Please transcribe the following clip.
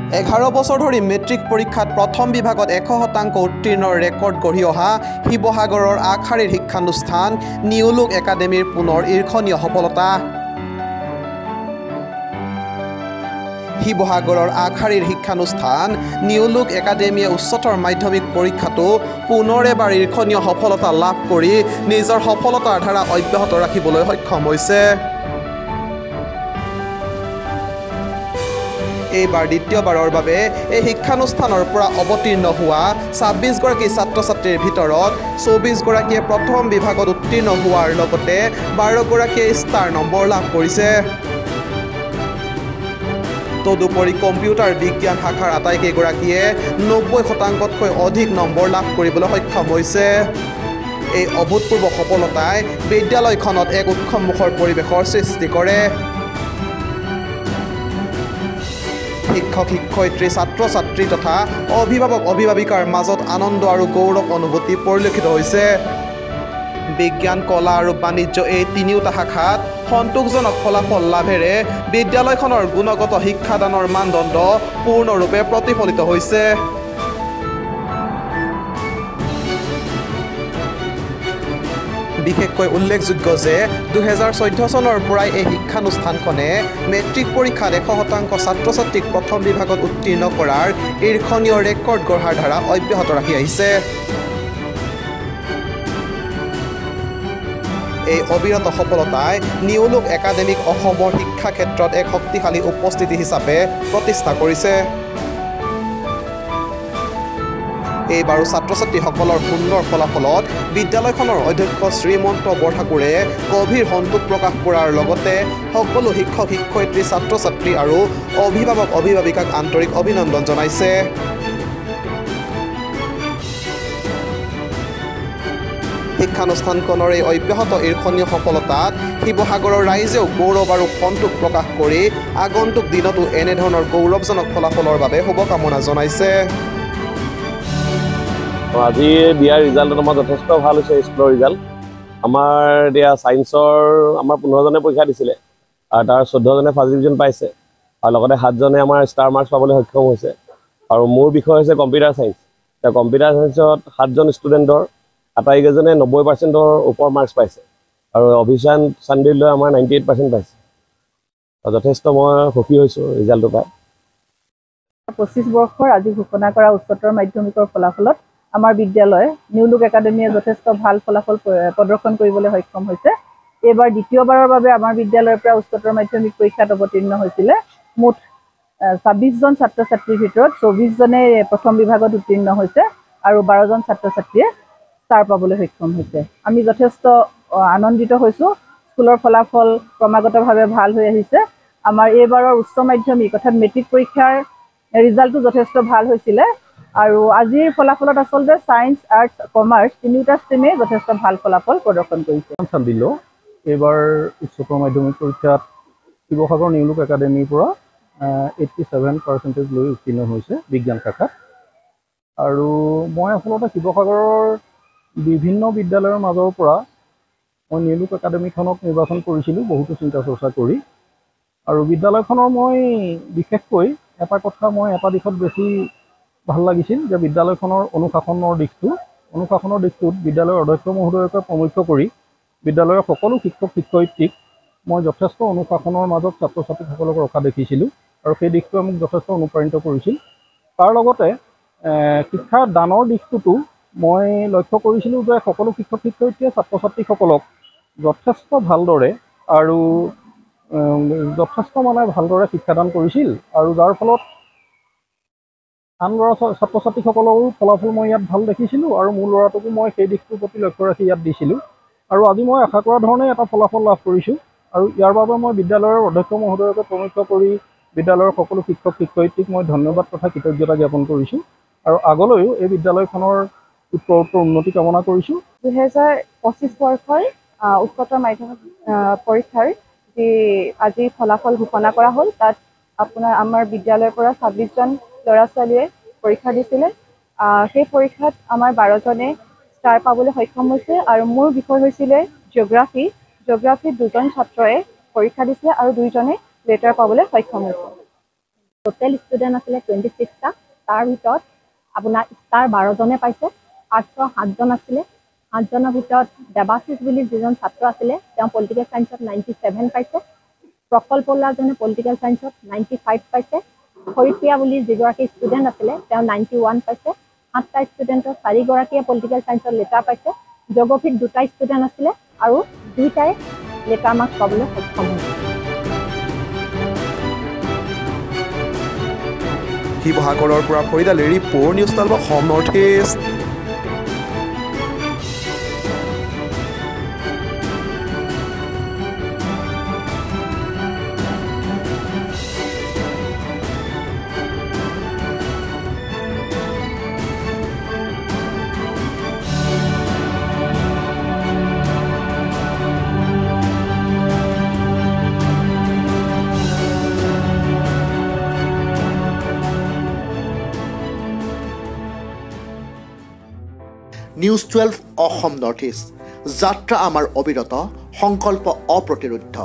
11 বছৰ ধৰি মেট্ৰিক পৰীক্ষাত প্ৰথম বিভাগত 100% উত্তীৰ্ণৰ ৰেকৰ্ড গঢ়ি অহা শিৱসাগৰৰ আগশাৰীৰ শিক্ষানুষ্ঠান নিউলুক একাডেমীৰ পুনৰ ঈৰ্ষণীয় সফলতা। শিৱসাগৰৰ আগশাৰীৰ শিক্ষানুষ্ঠান নিউলুক একাডেমীয়ে উচ্চতৰ মাধ্যমিক পৰীক্ষাটো পুনৰ এবাৰ ঈৰ্ষণীয় সফলতা লাভ কৰি নিজৰ সফলতাৰ ধাৰা অব্যাহত ৰাখিবলৈ সক্ষম হৈছে। এইবাৰ দ্বিতীয়বাৰৰ বাবে এই শিক্ষানুষ্ঠানৰ পৰা অৱতীৰ্ণ হোৱা 26 গৰাকী ছাত্ৰ ছাত্ৰীৰ ভিতৰত 24 গৰাকীয়ে প্ৰথম বিভাগত উত্তীৰ্ণ হোৱাৰ লগতে 12 গৰাকীয়ে ষ্টাৰ নম্বৰ লাভ কৰিছে। তদুপৰি কম্পিউটাৰ বিজ্ঞান শাখাৰ আটাইকেইগৰাকীয়ে 90%তকৈ অধিক নম্বৰ লাভ কৰিবলৈ সক্ষম হৈছে। এই অভূতপূৰ্ব সফলতাই বিদ্যালয়খনত এক উৎসৱমুখৰ পৰিৱেশৰ সৃষ্টি কৰে। শিক্ষক শিক্ষয়িত্ৰী ছাত্ৰ ছাত্ৰী তথা অভিভাৱক অভিভাৱিকাৰ মাজত আনন্দ আৰু গৌৰৱ অনুভূতি পৰিলক্ষিত হৈছে। বিজ্ঞান কলা আৰু বাণিজ্য এই তিনিওটা শাখাত সন্তোষজনক ফলাফল লাভেৰে বিদ্যালয়খনৰ গুণগত শিক্ষাদানৰ মানদণ্ড পূৰ্ণৰূপে প্ৰতিফলিত হৈছে। বিশেষকৈ উল্লেখযোগ্য যে 2014 চনৰ পৰাই এই শিক্ষানুষ্ঠানখনে মেট্ৰিক পৰীক্ষাত 100% ছাত্ৰ ছাত্ৰীক প্ৰথম বিভাগত উত্তীৰ্ণ কৰাৰ ঈৰ্ষণীয় ৰেকৰ্ড গঢ়াৰ ধাৰা অব্যাহত ৰাখি আহিছে। এই অবিৰত সফলতাই নিউলুক একাডেমীক অসমৰ শিক্ষা ক্ষেত্ৰত এক শক্তিশালী উপস্থিতি হিচাপে প্ৰতিষ্ঠা কৰিছে। এইবাৰো ছাত্ৰ ছাত্ৰীসকলৰ সুন্দৰ ফলাফলত বিদ্যালয়খনৰ অধ্যক্ষ শ্ৰীমন্ত বৰঠাকুৰে গভীৰ সন্তোষ প্ৰকাশ কৰাৰ লগতে সকলো শিক্ষক শিক্ষয়িত্ৰী ছাত্ৰ ছাত্ৰী আৰু অভিভাৱক অভিভাৱিকাক আন্তৰিক অভিনন্দন জনাইছে। শিক্ষানুষ্ঠানখনৰ এই অব্যাহত ঈৰ্ষণীয় সফলতাত শিৱসাগৰৰ ৰাইজেও গৌৰৱ আৰু সন্তোষ প্ৰকাশ কৰি আগন্তুক দিনতো এনেধৰণৰ গৌৰৱজনক ফলাফলৰ বাবে শুভকামনা জনাইছে। আজি দিয়াৰ ৰিজাল্টত আমাৰ যথেষ্ট ভাল হৈছে। স্কুলৰ ৰিজাল্ট আমাৰ এতিয়া ছায়েন্সৰ আমাৰ 15জনে পৰীক্ষা দিছিলে আৰু তাৰ 14জনে ফাৰ্ষ্ট ডিভিজন পাইছে আৰু লগতে 7জনে আমাৰ ষ্টাৰ মাৰ্কছ পাবলৈ সক্ষম হৈছে। আৰু মোৰ বিষয় হৈছে কম্পিউটাৰ ছায়েন্স। এতিয়া কম্পিউটাৰ ছায়েন্সত 7জন ষ্টুডেণ্টৰ আটাইকেইজনে 90%ৰ ওপৰ মাৰ্কছ পাইছে আৰু অভিযান চান্দিলৈ আমাৰ 98% পাইছে। যথেষ্ট মই সুখী হৈছোঁ ৰিজাল্টটো পাই। 25 বৰ্ষৰ আজি ঘোষণা কৰা উচ্চতৰ মাধ্যমিকৰ ফলাফলত আমাৰ বিদ্যালয় নিউলুক একাডেমীয়ে যথেষ্ট ভাল ফলাফল প্ৰদৰ্শন কৰিবলৈ সক্ষম হৈছে। এইবাৰ দ্বিতীয়বাৰৰ বাবে আমাৰ বিদ্যালয়ৰ পৰা উচ্চতৰ মাধ্যমিক পৰীক্ষাত অৱতীৰ্ণ হৈছিলে মুঠ 26জন ছাত্ৰ ছাত্ৰীৰ ভিতৰত 24জনে প্ৰথম বিভাগত উত্তীৰ্ণ হৈছে আৰু 12জন ছাত্ৰ ছাত্ৰীয়ে ষ্টাৰ পাবলৈ সক্ষম হৈছে। আমি যথেষ্ট আনন্দিত হৈছোঁ। স্কুলৰ ফলাফল ক্ৰমাগতভাৱে ভাল হৈ আহিছে। আমাৰ এইবাৰৰ উচ্চ মাধ্যমিক অৰ্থাৎ মেট্ৰিক পৰীক্ষাৰ ৰিজাল্টটো যথেষ্ট ভাল হৈছিলে আৰু আজিৰ ফলাফলত আচলতে ছায়েন্স আৰ্টছ কমাৰ্চ তিনিওটা ষ্ট্ৰীমে যথেষ্ট ভাল ফলাফল প্ৰদৰ্শন কৰিছে। চান্দিল্য এইবাৰ উচ্চতৰ মাধ্যমিক পৰীক্ষাত শিৱসাগৰ নিউলুক একাডেমীৰ পৰা 87% লৈ উত্তীৰ্ণ হৈছে বিজ্ঞান শাখাত। আৰু মই আচলতে শিৱসাগৰৰ বিভিন্ন বিদ্যালয়ৰ মাজৰ পৰা মই নিউলুক একাডেমীখনক নিৰ্বাচন কৰিছিলোঁ বহুতো চিন্তা চৰ্চা কৰি। আৰু বিদ্যালয়খনৰ মই বিশেষকৈ এটা দিশত বেছি ভাল লাগিছিল যে বিদ্যালয়খনৰ অনুশাসনৰ দিশটোত বিদ্যালয়ৰ অধ্যক্ষ মহোদয়কে প্ৰমুখ্য কৰি বিদ্যালয়ৰ সকলো শিক্ষক শিক্ষয়িত্ৰীক মই যথেষ্ট অনুশাসনৰ মাজত ছাত্ৰ ছাত্ৰীসকলক ৰখা দেখিছিলোঁ আৰু সেই দিশটোৱে মোক যথেষ্ট অনুপ্ৰাণিত কৰিছিল। তাৰ লগতে শিক্ষাৰ দানৰ দিশটোতো মই লক্ষ্য কৰিছিলোঁ যে সকলো শিক্ষক শিক্ষয়িত্ৰীয়ে ছাত্ৰ ছাত্ৰীসকলক যথেষ্ট ভালদৰে আৰু ভালদৰে শিক্ষাদান কৰিছিল আৰু যাৰ ফলত আন ছাত্ৰ ছাত্ৰীসকলৰো ফলাফল মই ইয়াত ভাল দেখিছিলোঁ আৰু মোৰ ল'ৰাটোকো মই সেই দিশটোৰ প্ৰতি লক্ষ্য ৰাখি ইয়াত দিছিলোঁ আৰু আজি মই আশা কৰা ধৰণে এটা ফলাফল লাভ কৰিছোঁ। আৰু ইয়াৰ বাবে মই বিদ্যালয়ৰ অধ্যক্ষ মহোদয়কে প্ৰমুখ্য কৰি বিদ্যালয়ৰ সকলো শিক্ষক শিক্ষয়িত্ৰীক মই ধন্যবাদ তথা কৃতজ্ঞতা জ্ঞাপন কৰিছোঁ আৰু আগলৈও এই বিদ্যালয়খনৰ উত্তৰোত্তৰ উন্নতি কামনা কৰিছোঁ। 2025 বৰ্ষৰ উচ্চতৰ মাধ্যমিক পৰীক্ষাৰ যি আজি ফলাফল ঘোষণা কৰা হ'ল তাত আমাৰ বিদ্যালয়ৰ পৰা 26জন ল'ৰা ছোৱালীয়ে পৰীক্ষা দিছিলে। সেই পৰীক্ষাত আমাৰ 12জনে ষ্টাৰ পাবলৈ সক্ষম হৈছে আৰু মোৰ বিষয় হৈছিলে জিঅ'গ্ৰাফিত 2জন ছাত্ৰই পৰীক্ষা দিছিলে আৰু 2জনে লেটাৰ পাবলৈ সক্ষম হৈছে। টোটেল ষ্টুডেণ্ট আছিলে 26টা। তাৰ ভিতৰত আপোনাৰ ষ্টাৰ 12জনে পাইছে, আৰ্টছৰ 7জন আছিলে। 7জনৰ ভিতৰত দেৱাশিষ বুলি যিজন ছাত্ৰ আছিলে তেওঁ পলিটিকেল ছায়েন্সত 97 পাইছে। প্ৰকল্প লোৱাজনে পলিটিকেল ছায়েন্সত 95 পাইছে। হৰিপ্ৰিয়া বুলি যিগৰাকী ষ্টুডেণ্ট আছিলে তেওঁ 91 পাইছে। 7টা ষ্টুডেণ্টৰ 4গৰাকীয়ে পলিটিকেল ছায়েন্সত লেটাৰ পাইছে। জগ্ৰফিত 2টা ষ্টুডেণ্ট আছিলে আৰু 2টাই লেটাৰ মাৰ্কছ পাবলৈ সক্ষম হৈছে। শিৱসাগৰৰ পৰা ফৰিদ আলীৰ report, news 12 Assam north east. News 12 Assam north east. যাত্ৰা আমাৰ অবিৰত, সংকল্প অপ্ৰতিৰোধ্য।